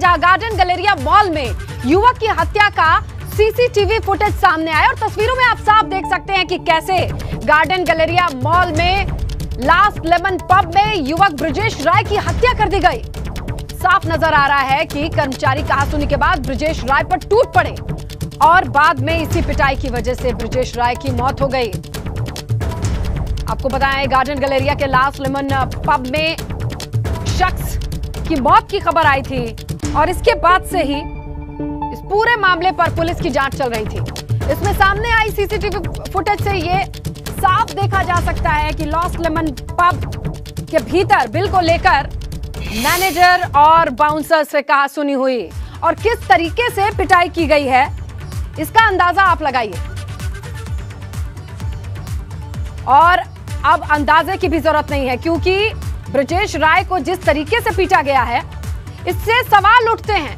जहां garden Galleria mall में युवक की हत्या का सीसीटीवी फुटेज सामने आया और तस्वीरों में आप साफ देख सकते हैं कि कैसे गार्डन गैलेरिया मॉल में लास्ट लेमन पब में युवक ब्रजेश राय की हत्या कर दी गई। साफ नजर आ रहा है कि कर्मचारी कहासुनी के बाद ब्रजेश राय पर टूट पड़े और बाद में इसी पिटाई की वजह से ब्रजेश राय की मौत हो गई। आपको बताएं, गार्डन गैलेरिया के लास्ट लेमन पब में शख्स की मौत की खबर आई थी और इसके बाद से ही इस पूरे मामले पर पुलिस की जांच चल रही थी। इसमें सामने आई सीसीटीवी फुटेज से ये साफ देखा जा सकता है कि लास्ट लेमन पब के भीतर बिल को लेकर मैनेजर और बाउंसर से कहासुनी हुई और किस तरीके से पिटाई की गई है इसका अंदाजा आप लगाइए। और अब अंदाजे की भी जरूरत नहीं है क्योंकि ब्रजेश राय को जिस तरीके से पीटा गया है इससे सवाल उठते हैं,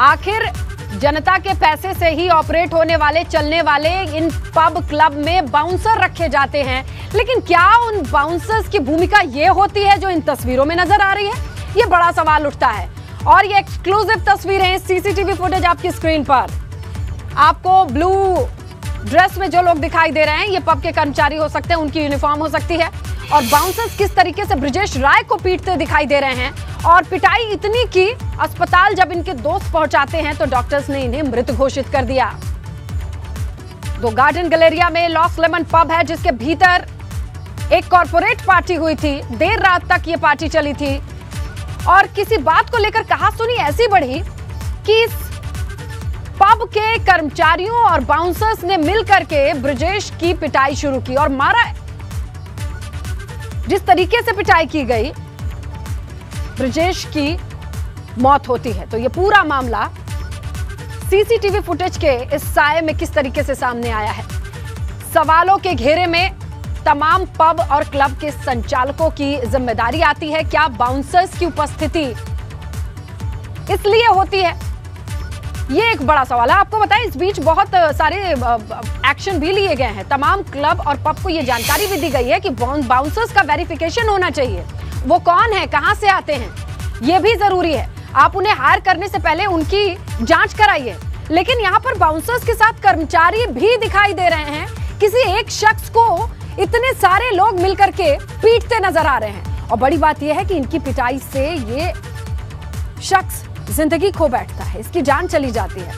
आखिर जनता के पैसे से ही ऑपरेट होने वाले चलने वाले इन पब क्लब में बाउंसर रखे जाते हैं, लेकिन क्या उन बाउंसर्स की भूमिका ये होती है जो इन तस्वीरों में नजर आ रही है? ये बड़ा सवाल उठता है। और ये एक्सक्लूसिव तस्वीरें, सीसीटीवी फुटेज आपकी स्क्रीन पर। आपको ब्लू ड्रेस में जो लोग दिखाई दे रहे हैं ये पब के कर्मचारी हो सकते हैं, उनकी यूनिफॉर्म हो सकती है। और बाउंसर्स किस तरीके से ब्रजेश राय को पीटते दिखाई दे रहे हैं और पिटाई इतनी की अस्पताल जब इनके दोस्त पहुंचाते हैं तो डॉक्टर्स ने इन्हें मृत घोषित कर दिया। तो गार्डन गैलेरिया में लास्ट लेमन पब है जिसके भीतर एक कॉर्पोरेट पार्टी हुई थी, देर रात तक ये पार्टी चली थी और किसी बात को लेकर कहासुनी ऐसी बढ़ी कि इस पब के कर्मचारियों और बाउंसर्स ने मिलकर के ब्रजेश की पिटाई शुरू की और मारा। जिस तरीके से पिटाई की गई ब्रजेश की मौत होती है। तो ये पूरा मामला सीसीटीवी फुटेज के इस साये में किस तरीके से सामने आया है। सवालों के घेरे में तमाम पब और क्लब के संचालकों की जिम्मेदारी आती है। क्या बाउंसर्स की उपस्थिति इसलिए होती है? ये एक बड़ा सवाल है। आपको बताएं, इस बीच बहुत सारे एक्शन भी लिए गए हैं। तमाम क्लब और पब को ये जानकारी भी दी गई है कि बाउंसर्स का वेरिफिकेशन होना चाहिए। वो कौन है, कहां से आते हैं, ये भी जरूरी है। आप उन्हें हायर करने से पहले उनकी जांच कराइए। लेकिन यहाँ पर बाउंसर्स के साथ कर्मचारी भी दिखाई दे रहे हैं। किसी एक शख्स को इतने सारे लोग मिलकर के पीटते नजर आ रहे हैं और बड़ी बात यह है कि इनकी पिटाई से ये शख्स जिंदगी खो बैठता है, इसकी जान चली जाती है।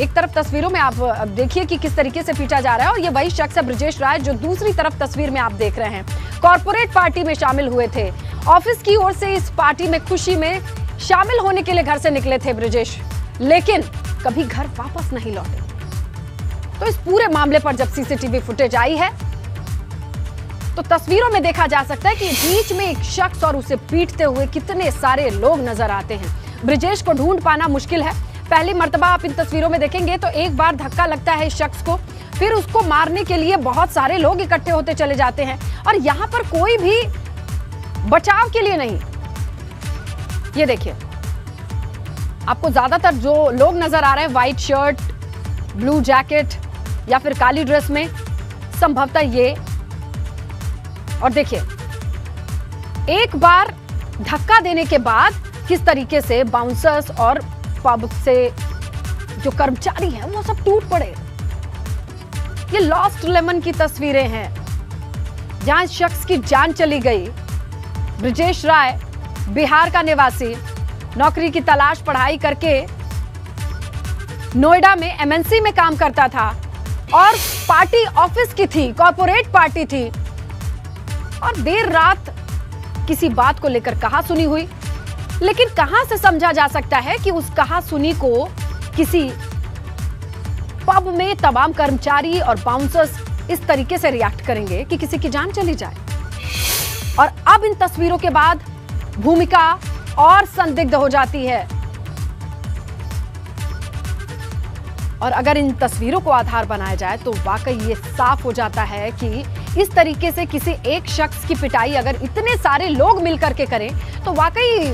एक तरफ तस्वीरों में आप देखिए कि किस तरीके से पीटा जा रहा है और ये वही शख्स है ब्रजेश राय जो दूसरी तरफ तस्वीर में आप देख रहे हैं। कॉर्पोरेट पार्टी में शामिल हुए थे, ऑफिस की ओर से इस पार्टी में खुशी में शामिल होने के लिए घर से निकले थे ब्रजेश, लेकिन कभी घर वापस नहीं लौटे। तो इस पूरे मामले पर जब सीसीटीवी फुटेज आई है तो तस्वीरों में देखा जा सकता है कि बीच में एक शख्स और उसे पीटते हुए कितने सारे लोग नजर आते हैं। ब्रजेश को ढूंढ पाना मुश्किल है। पहली मर्तबा आप इन तस्वीरों में देखेंगे तो एक बार धक्का लगता है इस शख्स को, फिर उसको मारने के लिए बहुत सारे लोग इकट्ठे होते चले जाते हैं और यहाँ पर कोई भी बचाव के लिए नहीं। ये देखिए, आपको ज्यादातर जो लोग नजर आ रहे हैं व्हाइट शर्ट, ब्लू जैकेट या फिर काली ड्रेस में, संभवतः ये। और देखिए, एक बार धक्का देने के बाद किस तरीके से बाउंसर्स और पब से जो कर्मचारी हैं वो सब टूट पड़े। ये लास्ट लेमन की तस्वीरें हैं जहां इस शख्स की जान चली गई। ब्रजेश राय बिहार का निवासी, नौकरी की तलाश पढ़ाई करके नोएडा में एमएनसी में काम करता था और पार्टी ऑफिस की थी, कॉर्पोरेट पार्टी थी और देर रात किसी बात को लेकर कहासुनी हुई। लेकिन कहां से समझा जा सकता है कि उस कहासुनी को किसी पब में तमाम कर्मचारी और बाउंसर्स इस तरीके से रिएक्ट करेंगे कि किसी की जान चली जाए। और अब इन तस्वीरों के बाद भूमिका और संदिग्ध हो जाती है और अगर इन तस्वीरों को आधार बनाया जाए तो वाकई ये साफ हो जाता है कि इस तरीके से किसी एक शख्स की पिटाई अगर इतने सारे लोग मिलकर के करें तो वाकई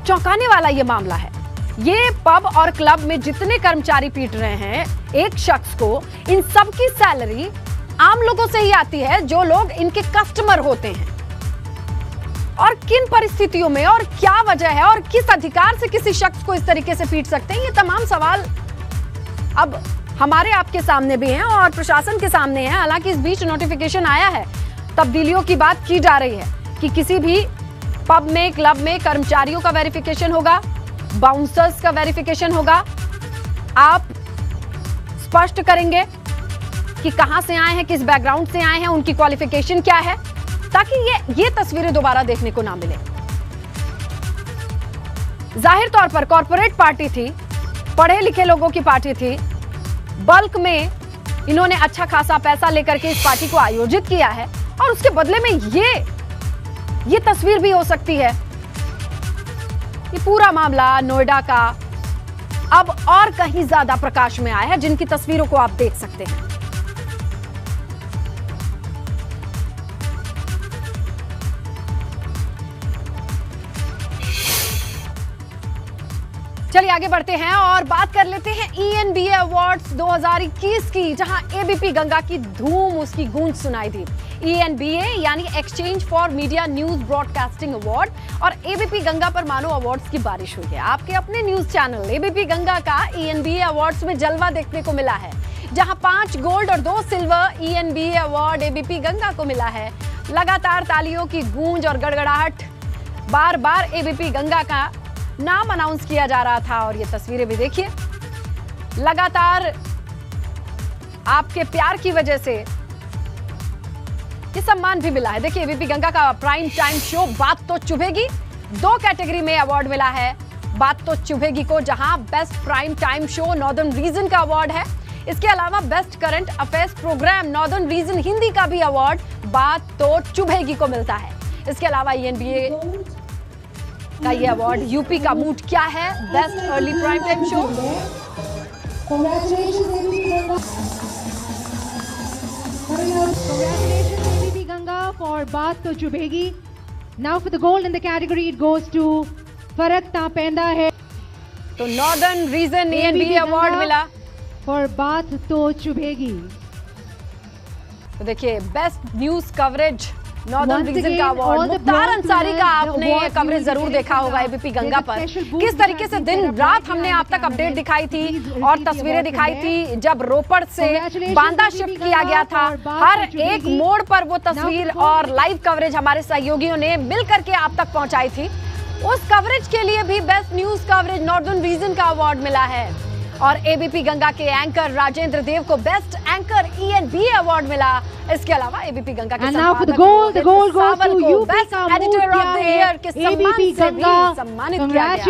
चौंकाने वाला ये मामला है। ये पब और क्लब में जितने कर्मचारी पीट रहे हैं एक शख्स को, इन सब की सैलरी आम लोगों से ही आती है जो लोग इनके कस्टमर होते हैं और किन परिस्थितियों में और क्या वजह है और किस अधिकार से किसी शख्स को इस तरीके से पीट सकते हैं, ये तमाम सवाल अब हमारे आपके सामने भी हैं और प्रशासन के सामने हैं। हालांकि इस बीच नोटिफिकेशन आया है, तब्दीलियों की बात की जा रही है कि किसी भी पब में, क्लब में कर्मचारियों का वेरिफिकेशन होगा, बाउंसर्स का वेरिफिकेशन होगा। आप स्पष्ट करेंगे कि कहां से आए हैं, किस बैकग्राउंड से आए हैं, उनकी क्वालिफिकेशन क्या है, ताकि ये तस्वीरें दोबारा देखने को ना मिले। जाहिर तौर पर कॉर्पोरेट पार्टी थी, पढ़े लिखे लोगों की पार्टी थी, बल्क में इन्होंने अच्छा खासा पैसा लेकर के इस पार्टी को आयोजित किया है और उसके बदले में ये तस्वीर भी हो सकती है। ये पूरा मामला नोएडा का अब और कहीं ज्यादा प्रकाश में आया है, जिनकी तस्वीरों को आप देख सकते हैं। चलिए आगे बढ़ते हैं और बात कर लेते हैं ENBA अवार्ड्स 2021 की, जहां एबीपी गंगा की धूम, उसकी गूंज सुनाई दी। ENBA यानी exchange for media news broadcasting award और एबीपी गंगा पर मानो अवार्ड्स की बारिश हुई है। आपके अपने न्यूज चैनल एबीपी गंगा का ENBA अवार्ड्स में जलवा देखने को मिला है, जहां 5 गोल्ड और 2 silver ENBA award ABP Ganga को मिला है। लगातार तालियों की गूंज और गड़गड़ाहट, बार बार एबीपी गंगा का नाम अनाउंस किया जा रहा था और ये तस्वीरें भी देखिए। लगातार आपके प्यार की वजह से ये सम्मान भी मिला है। देखिए एबीपी गंगा का प्राइम टाइम शो बात तो चुभेगी, 2 कैटेगरी में अवार्ड मिला है बात तो चुभेगी को, जहां best prime time show northern region का अवार्ड है। इसके अलावा best current affairs programme northern region Hindi का भी अवार्ड बात तो चुभेगी को मिलता है। इसके अलावा ENBA का ये अवार्ड यूपी का मूड क्या है, best early prime time show. Congratulations ABP Ganga for बात तो चुभेगी। Now for the gold in the category it goes to फर्क ता पैंदा है। तो नॉर्दर्न रीजन ENBA अवार्ड मिला for बात तो चुभेगी। तो देखिए best news coverage northern region का अवार्ड। मुख्तार अंसारी का आपने कवरेज जरूर देखा होगा एबीपी गंगा पर, किस तरीके से दिन रात हमने आप तक अपडेट दिखाई थी और तस्वीरें दिखाई थी। जब रोपड़ से बांदा शिफ्ट किया गया था, हर एक मोड़ पर वो तस्वीर और लाइव कवरेज हमारे सहयोगियों ने मिल करके आप तक पहुंचाई थी। उस कवरेज के लिए भी best news coverage northern region का अवार्ड मिला है और एबीपी गंगा के एंकर राजेंद्र देव को बेस्ट एंकर ENBA अवार्ड मिला। इसके अलावा एबीपी गंगा के संपादक best editor of the year के सम्मान से भी सम्मानित किया गया।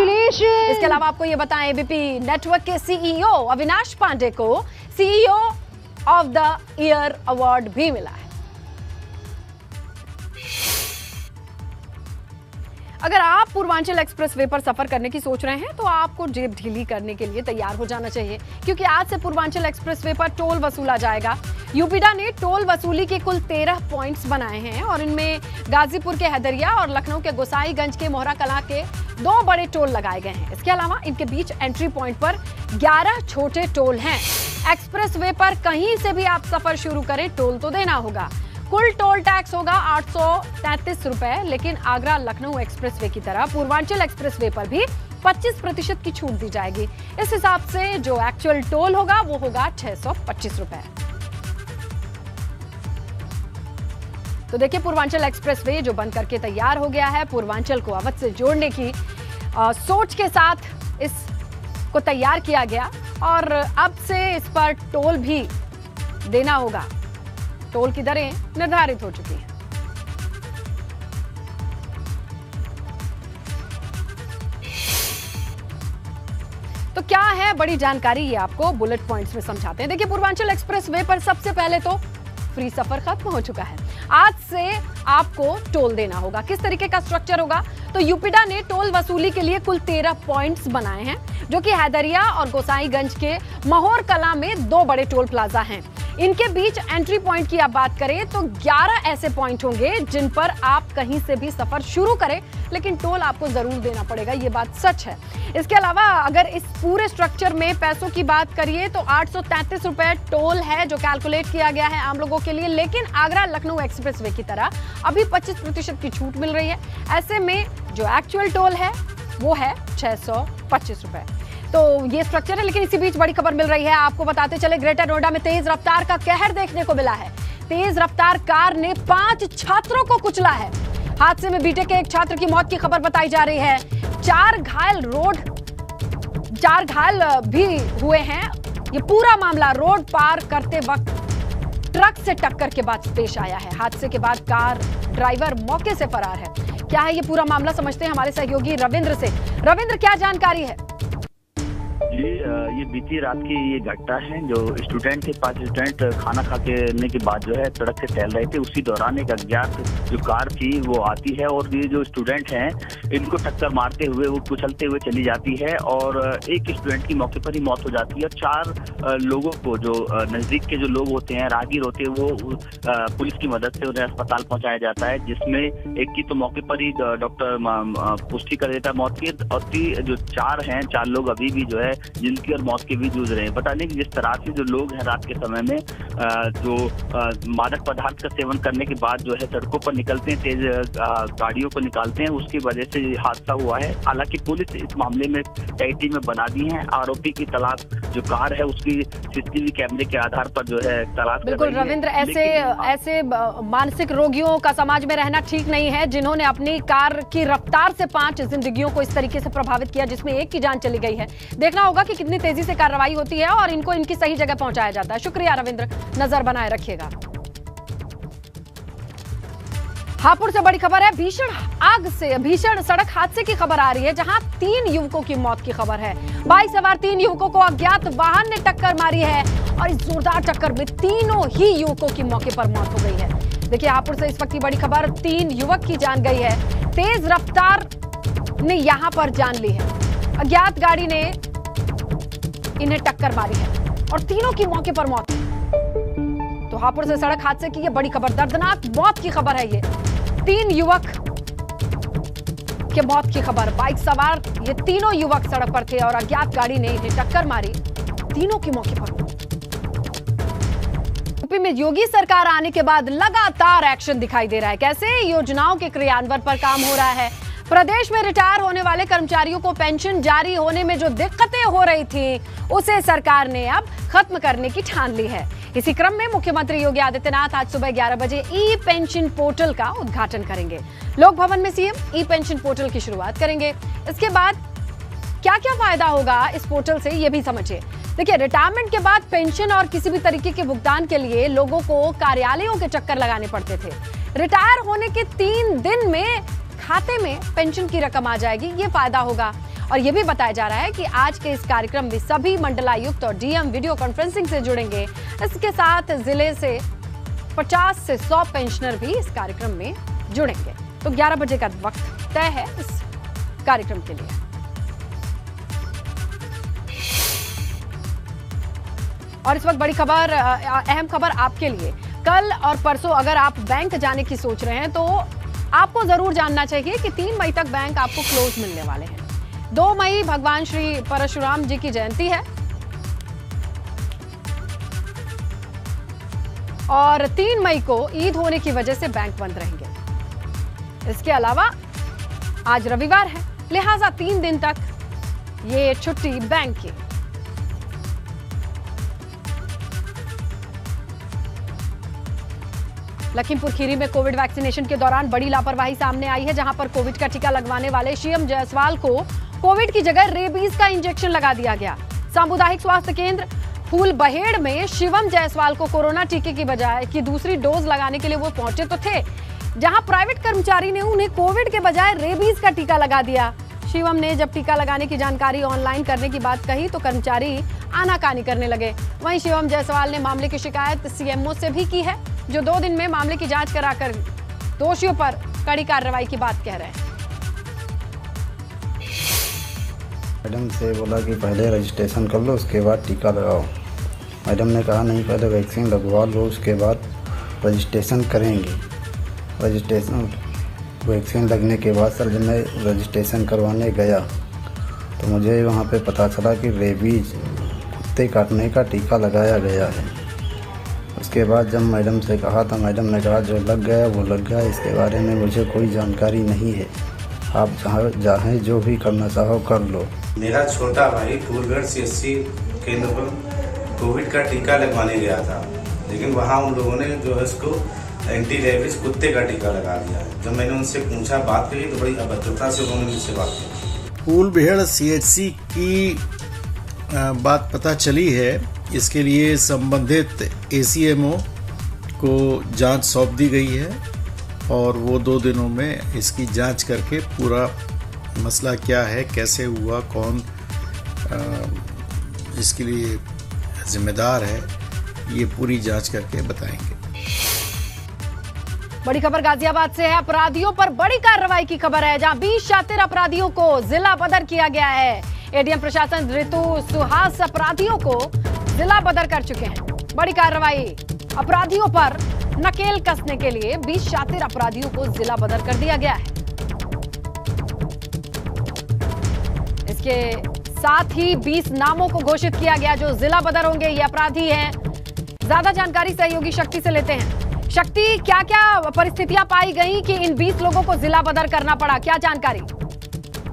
इसके अलावा आपको ये बताएं, एबीपी नेटवर्क के CEO अविनाश पांडे को CEO of the year award भी मिला है। अगर आप पूर्वांचल एक्सप्रेसवे पर सफर करने की सोच रहे हैं तो आपको जेब ढीली करने के लिए तैयार हो जाना चाहिए, क्योंकि आज से पूर्वांचल एक्सप्रेसवे पर टोल वसूला जाएगा। यूपीडा ने टोल वसूली के कुल 13 पॉइंट्स बनाए हैं और इनमें गाजीपुर के हैदरिया और लखनऊ के गोसाईगंज के मोहरा कलां के 2 बड़े टोल लगाए गए हैं। इसके अलावा इनके बीच एंट्री पॉइंट पर 11 छोटे टोल हैं। एक्सप्रेसवे पर कहीं से भी आप सफर शुरू करें, टोल तो देना होगा। कुल टोल टैक्स होगा 833 रुपए, लेकिन आगरा लखनऊ एक्सप्रेसवे की तरह पूर्वांचल एक्सप्रेसवे पर भी 25% की छूट दी जाएगी। इस हिसाब से जो एक्चुअल टोल होगा वो होगा 625 रुपए। तो देखिए पूर्वांचल एक्सप्रेसवे जो बन करके तैयार हो गया है, पूर्वांचल को अवध से जोड़ने की सोच के साथ इसको तैयार किया गया और अब से इस पर टोल भी देना होगा। टोल की दरें निर्धारित हो चुकी हैं। तो क्या है बड़ी जानकारी, ये आपको बुलेट पॉइंट्स में समझाते हैं। देखिए पूर्वांचल एक्सप्रेसवे पर सबसे पहले तो फ्री सफर खत्म हो चुका है। आज से आपको टोल देना होगा। किस तरीके का स्ट्रक्चर होगा, तो यूपीडा ने टोल वसूली के लिए कुल 13 पॉइंट्स बनाए हैं, जो कि हैदरिया और गोसाईगंज के महोर कला में 2 बड़े टोल प्लाजा हैं। इनके बीच एंट्री पॉइंट की आप बात करें तो 11 ऐसे पॉइंट होंगे जिन पर आप कहीं से भी सफर शुरू करें, लेकिन टोल आपको जरूर देना पड़ेगा, ये बात सच है। इसके अलावा अगर इस पूरे स्ट्रक्चर में पैसों की बात करिए तो 833 रुपए टोल है जो कैलकुलेट किया गया है आम लोगों के लिए, लेकिन आगरा लखनऊ एक्सप्रेसवे की तरह अभी 25% की छूट मिल रही है। ऐसे में जो एक्चुअल टोल है वो है 625 रुपए। तो ये स्ट्रक्चर है। लेकिन इसी बीच बड़ी खबर मिल रही है, आपको बताते चले ग्रेटर नोएडा में तेज रफ्तार का कहर देखने को मिला है। तेज रफ्तार कार ने 5 छात्रों को कुचला है। हादसे में बीटेक के एक छात्र की मौत की खबर बताई जा रही है। 4 घायल भी हुए हैं। ये पूरा मामला रोड पार करते वक्त ट्रक से टक्कर के बाद पेश आया है। हादसे के बाद कार ड्राइवर मौके से फरार है। क्या है ये पूरा मामला, समझते हैं हमारे सहयोगी रविंद्र से। रविंद्र, क्या जानकारी है? ये बीती रात की ये घटना है। जो स्टूडेंट थे, 5 स्टूडेंट खाना खा के बाद जो है सड़क से टहल रहे थे, उसी दौरान एक अज्ञात जो कार थी वो आती है और ये जो स्टूडेंट हैं इनको टक्कर मारते हुए वो कुचलते हुए चली जाती है और एक स्टूडेंट की मौके पर ही मौत हो जाती है। और 4 लोगों को जो नजदीक के जो लोग होते हैं, राहगीर होते हैं, वो पुलिस की मदद से उन्हें अस्पताल पहुंचाया जाता है, जिसमें एक की तो मौके पर ही डॉक्टर पुष्टि कर देता है मौत की, और जो 4 लोग अभी भी जो है जिनकी और मौत के भी जूझ रहे हैं। बता दें कि जिस तरह से जो लोग हैं रात के समय में जो मादक पदार्थ का सेवन करने के बाद जो है सड़कों पर निकलते हैं, तेज गाड़ियों को निकालते हैं, उसकी वजह से ये हादसा हुआ है। हालांकि पुलिस इस मामले में कई टीमें बना दी हैं। आरोपी की तलाश जो कार है उसकी सीसीटीवी कैमरे के आधार पर जो है तलाश। बिल्कुल रविंद्र, ऐसे मानसिक रोगियों का समाज में रहना ठीक नहीं है, जिन्होंने अपनी कार की रफ्तार से 5 जिंदगियों को इस तरीके से प्रभावित किया, जिसमें एक की जान चली गई है। देखना होगा कि कितनी तेजी से कार्रवाई होती है और इनको इनकी सही जगह पहुंचाया जाता है। शुक्रिया रविंद्र, नजर बनाए रखिएगा। हापुड़ से बड़ी खबर है। भीषण सड़क हादसे की खबर आ रही है, जहां 3 युवकों की मौत की खबर है। बाइक सवार 3 युवकों को अज्ञात वाहन ने टक्कर मारी है और इस जोरदार टक्कर में तीनों ही युवकों की मौके पर मौत हो गई है। देखिए हापुड़ से इस वक्त की बड़ी खबर, 3 युवक की जान गई है। तेज रफ्तार ने यहां पर जान ली है। अज्ञात गाड़ी ने इन्हें टक्कर मारी है और तीनों की मौके पर मौत। तो हापुड़ से सड़क हादसे की ये बड़ी खबर, दर्दनाक मौत की खबर है। ये 3 युवक के मौत की खबर। बाइक सवार ये तीनों युवक सड़क पर थे और अज्ञात गाड़ी ने इन्हें टक्कर मारी, तीनों की मौके पर मौत। यूपी में योगी सरकार आने के बाद लगातार एक्शन दिखाई दे रहा है। कैसे? योजनाओं के क्रियान्वयन पर काम हो रहा है। प्रदेश में रिटायर होने वाले कर्मचारियों को पेंशन जारी होने में जो दिक्कतें हो रही थी, उसे सरकार ने अब खत्म करने की ठान ली है। इसी क्रम में मुख्यमंत्री योगी आदित्यनाथ आज सुबह 11 बजे ई पेंशन पोर्टल का उद्घाटन करेंगे। लोक भवन में सीएम ई पेंशन पोर्टल की शुरुआत करेंगे। इसके बाद क्या क्या फायदा होगा इस पोर्टल से, ये भी समझिए। देखिए, रिटायरमेंट के बाद पेंशन और किसी भी तरीके के भुगतान के लिए लोगों को कार्यालयों के चक्कर लगाने पड़ते थे। रिटायर होने के 3 दिन में खाते में पेंशन की रकम आ जाएगी, ये फायदा होगा। और ये भी बताया जा रहा है कि आज के इस कार्यक्रम में सभी मंडलायुक्त और डीएम वीडियो कॉन्फ्रेंसिंग से जुड़ेंगे। इसके साथ जिले से 50 से 100 पेंशनर भी इस कार्यक्रम में जुड़ेंगे। तो 11 बजे का वक्त तय है इस कार्यक्रम के लिए। और इस वक्त बड़ी खबर, अहम खबर आपके लिए। कल और परसों अगर आप बैंक जाने की सोच रहे हैं तो आपको जरूर जानना चाहिए कि 3 मई तक बैंक आपको क्लोज मिलने वाले हैं। 2 मई भगवान श्री परशुराम जी की जयंती है और 3 मई को ईद होने की वजह से बैंक बंद रहेंगे। इसके अलावा आज रविवार है, लिहाजा 3 दिन तक ये छुट्टी बैंक की। लखीमपुर खीरी में कोविड वैक्सीनेशन के दौरान बड़ी लापरवाही सामने आई है, जहां पर कोविड का टीका लगवाने वाले शिवम जायसवाल को कोविड की जगह रेबीज का इंजेक्शन लगा दिया गया। सामुदायिक स्वास्थ्य केंद्र फूलबहेड़ में शिवम जायसवाल को कोरोना टीके की बजाय की दूसरी डोज लगाने के लिए वो पहुंचे तो थे, जहां प्राइवेट कर्मचारी ने उन्हें कोविड के बजाय रेबीज का टीका लगा दिया। शिवम ने जब टीका लगाने की जानकारी ऑनलाइन करने की बात कही तो कर्मचारी आनाकानी करने लगे। वहीं शिवम जायसवाल ने मामले की शिकायत सीएमओ से भी की है, जो 2 दिन में मामले की जांच कराकर दोषियों पर कड़ी कार्रवाई की बात कह रहे हैं। मैडम से बोला कि पहले रजिस्ट्रेशन कर लो, उसके बाद टीका लगाओ। मैडम ने कहा नहीं, पहले वैक्सीन लगवा लो, उसके बाद रजिस्ट्रेशन करेंगे। वैक्सीन लगने के बाद सर जब मैं रजिस्ट्रेशन करवाने गया तो मुझे वहाँ पे पता चला कि रेबीज कुत्ते काटने का टीका लगाया गया है। उसके बाद जब मैडम से कहा तो मैडम ने कहा जो लग गया वो लग गया, इसके बारे में मुझे कोई जानकारी नहीं है, आप चाहें जो भी करना चाहो कर लो। मेरा छोटा भाई टूरगढ़ CSC केंद्र पर कोविड का टीका लगवाने गया था, लेकिन वहाँ उन लोगों ने जो है उसको एंटी रेबीज कुत्ते का टीका लगा दिया है। जब मैंने उनसे पूछा, बात करी, तो बड़ी अभद्रता से उन्होंने मुझसे बात की। फूलबेहड़ CHC की बात पता चली है, इसके लिए संबंधित ACMO को जांच सौंप दी गई है और वो 2 दिनों में इसकी जांच करके पूरा मसला क्या है, कैसे हुआ, कौन इसके लिए जिम्मेदार है, ये पूरी जांच करके बताएंगे। बड़ी खबर गाजियाबाद से है। अपराधियों पर बड़ी कार्रवाई की खबर है, जहां 20 शातिर अपराधियों को जिला बदर किया गया है। ADM प्रशासन ऋतु सुहास अपराधियों को जिला बदर कर चुके हैं। बड़ी कार्रवाई, अपराधियों पर नकेल कसने के लिए 20 शातिर अपराधियों को जिला बदर कर दिया गया है। इसके साथ ही 20 नामों को घोषित किया गया जो जिला बदर होंगे। ये अपराधी हैं। ज्यादा जानकारी सहयोगी शक्ति से लेते हैं। शक्ति, क्या क्या परिस्थितियां पाई गई कि इन 20 लोगों को जिला बदर करना पड़ा, क्या जानकारी?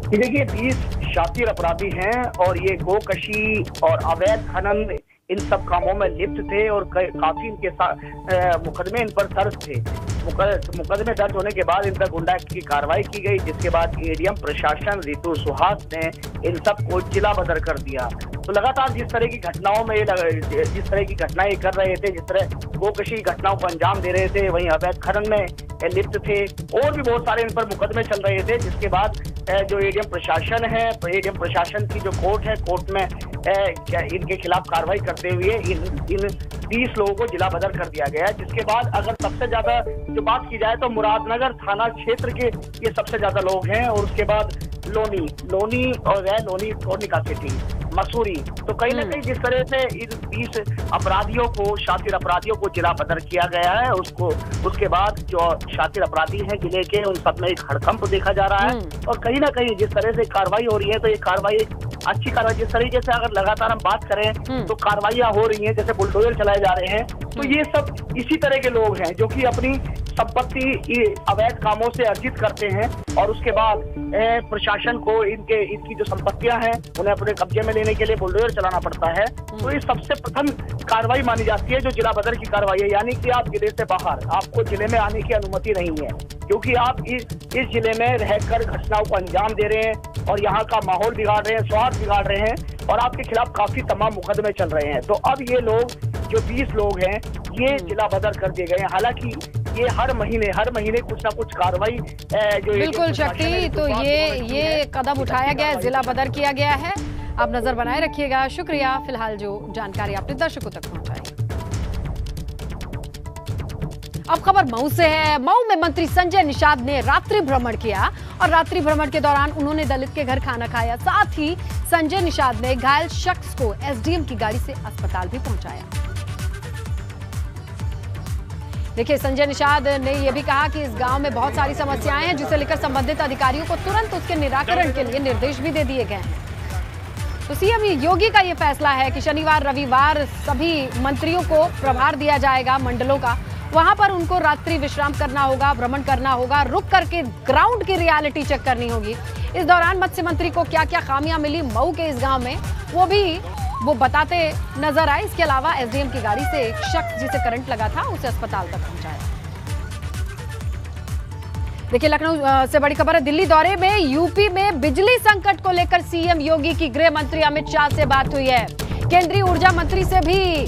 देखिए, 20 शातिर अपराधी हैं और ये गोकशी और अवैध खनन इन सब कामों में लिप्त थे और काफी इनके साथ मुकदमे इन पर दर्ज थे। मुकदमे दर्ज होने के बाद इन पर गुंडा एक्ट की कार्रवाई की गई, जिसके बाद ADM प्रशासन ऋतु सुहास ने इन सब को जिला बदर कर दिया। तो लगातार जिस तरह की घटनाओं में जिस तरह की घटनाएं कर रहे थे, जिस तरह गोकशी घटनाओं को अंजाम दे रहे थे, वहीं अवैध खनन में लिप्त थे और भी बहुत सारे इन पर मुकदमे चल रहे थे। जिसके बाद जो ADM प्रशासन है, ADM प्रशासन की जो कोर्ट है, कोर्ट में इनके खिलाफ कार्रवाई करते हुए इन 20 लोगों को जिला बदर कर दिया गया। जिसके बाद अगर सबसे ज्यादा जो बात की जाए तो मुरादनगर थाना क्षेत्र के ये सबसे ज्यादा लोग हैं और उसके बाद लोनी और निकासी मसूरी। तो कहीं ना कहीं जिस तरह से इन 20 अपराधियों को, शातिर अपराधियों को जिला बदर किया गया है, उसके बाद जो शातिर अपराधी हैं जिले के, उन सब में एक हड़कंप देखा जा रहा है। और कहीं ना कहीं जिस तरह से कार्रवाई हो रही है तो ये कार्रवाई अच्छी कार्रवाई, जिस तरीके से अगर लगातार हम बात करें तो कार्रवाइयां हो रही हैं, जैसे बुलडोजर चलाए जा रहे हैं, तो ये सब इसी तरह के लोग हैं जो कि अपनी संपत्ति अवैध कामों से अर्जित करते हैं और उसके बाद प्रशासन को इनकी जो संपत्तियां हैं उन्हें अपने कब्जे में लेने के लिए बुलडोजर चलाना पड़ता है। तो ये सबसे प्रथम कार्रवाई मानी जाती है जो जिला बदर की कार्रवाई है, यानी कि आप जिले से बाहर, आपको जिले में आने की अनुमति नहीं है, क्योंकि आप इस जिले में रहकर घटनाओं को अंजाम दे रहे हैं और यहाँ का माहौल बिगाड़ रहे हैं, स्वास्थ्य बिगाड़ रहे हैं और आपके खिलाफ काफी तमाम मुकदमे चल रहे हैं। तो अब ये लोग जो 20 लोग हैं ये जिला बदर कर दिए गए हैं। हालांकि ये हर महीने कुछ ना कुछ कार्रवाई जो बिल्कुल शक्ति, तो ये कदम उठाया गया है, जिला बदर किया गया है। आप नजर बनाए रखिएगा। शुक्रिया फिलहाल जो जानकारी आपने दर्शकों तक पहुंचाई। अब खबर मऊ से है। मऊ में मंत्री संजय निषाद ने रात्रि भ्रमण किया और रात्रि भ्रमण के दौरान उन्होंने दलित के घर खाना खाया। साथ ही संजय निषाद ने घायल शख्स को SDM की गाड़ी से अस्पताल भी पहुंचाया। देखिए, संजय निषाद ने यह भी कहा कि इस गांव में बहुत सारी समस्याएं हैं, जिसे लेकर संबंधित अधिकारियों को तुरंत उसके निराकरण के लिए निर्देश भी दे दिए गए हैं। तो CM योगी का यह फैसला है कि शनिवार रविवार सभी मंत्रियों को प्रभार दिया जाएगा मंडलों का, वहां पर उनको रात्रि विश्राम करना होगा, भ्रमण करना होगा, रुक करके ग्राउंड की रियलिटी चेक करनी होगी। इस दौरान मत्स्य मंत्री को क्या क्या खामियां मिली मऊ के इस गांव में, वो बताते नजर आए। इसके अलावा SDM की गाड़ी से एक शख्स जिसे करंट लगा था उसे अस्पताल तक पहुंचाया। देखिए, लखनऊ से बड़ी खबर है। दिल्ली दौरे में यूपी में बिजली संकट को लेकर CM योगी की गृह मंत्री अमित शाह से बात हुई है। केंद्रीय ऊर्जा मंत्री से भी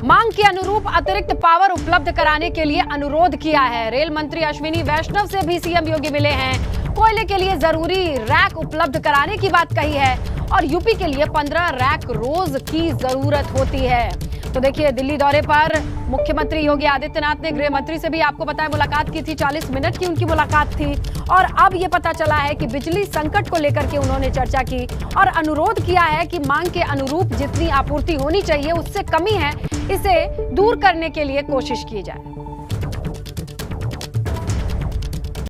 मांग के अनुरूप अतिरिक्त पावर उपलब्ध कराने के लिए अनुरोध किया है। रेल मंत्री अश्विनी वैष्णव से भी CM योगी मिले हैं। कोयले के लिए जरूरी रैक उपलब्ध कराने की बात कही है और यूपी के लिए 15 रैक रोज की जरूरत होती है। तो देखिए, दिल्ली दौरे पर मुख्यमंत्री योगी आदित्यनाथ ने गृह मंत्री से भी आपको बताया मुलाकात की थी। 40 मिनट की उनकी मुलाकात थी और अब ये पता चला है कि बिजली संकट को लेकर के उन्होंने चर्चा की और अनुरोध किया है कि मांग के अनुरूप जितनी आपूर्ति होनी चाहिए उससे कमी है, इसे दूर करने के लिए कोशिश की जाए।